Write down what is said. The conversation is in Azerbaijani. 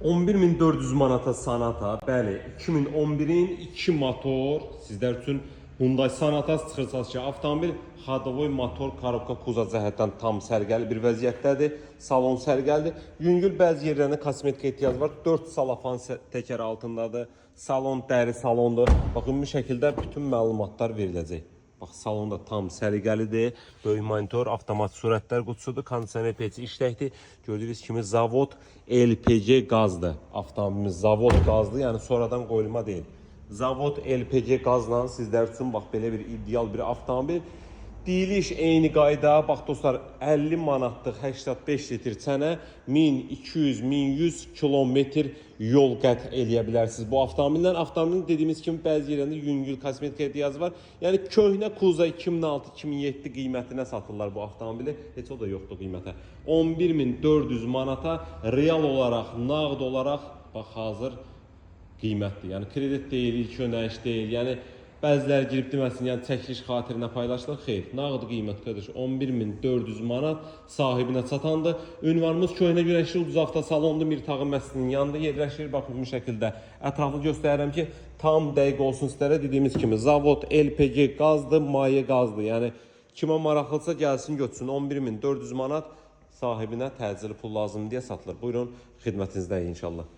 11.400 manata Sonata, bəli, 2011-in 2 motor sizlər üçün Hyundai Sonata çıxırsınız ki, avtomobil xadovoy motor, korobka, kuza cəhətdən tam sərgəli bir vəziyyətdədir. Salon sərgəlidir. Yüngül bəzi yerlərində kosmetika ehtiyac var. 4 salafan təkər altındadır. Salon dəri salondur. Baxın, bu şəkildə bütün məlumatlar veriləcək. Bax, salon da tam sərgəlidir. Böyük monitor, avtomat sürətlər qutusudur. Kondisioner peçi işləkdir. Gördüyünüz kimi zavod LPG qazdır. Avtomobilimiz zavod qazdır, yəni sonradan qoyulma deyil. Zavod LPG qazla sizlər üçün bax belə bir ideal bir avtomobil. Deyiliş eyni qayda. Bax dostlar, 50 manatlıq 85 litr çənə 1200-1100 kilometr yol qət eləyə bilərsiniz bu avtomobillə. Avtomobilin dediyimiz kimi bəzi yerlərində yüngül kosmetika ehtiyacı var. Yəni köhnə Kuza 2006-2007 qiymətinə satırlar bu avtomobili. Heç o da yoxdur qiymətə. 11.400 manata real olaraq, nağd olaraq bax hazır qiymətdir. Yəni kredit deyil, ilk ödəniş deyil. Yəni bəziləri girib deməsin, yəni çəkiliş xatirinə paylaşılır. Xeyr, nağd qiymət qardaş 11.400 manat sahibinə çatandır. Ünvanımız Köhnə Güneşli Ulduz Avtosalonda Mirtağı məscidinin yanında yerləşir. Baxın bu şəkildə ətraflı göstərirəm ki, tam dəqiq olsun sizlərə. Dediyimiz kimi zavod LPG qazdır, maye qazdır. Yəni kimə maraqlısa gəlsin götürsün. 11.400 manat sahibinə təcili pul lazım deyə satılır. Buyurun, xidmətinizdəyik inşallah.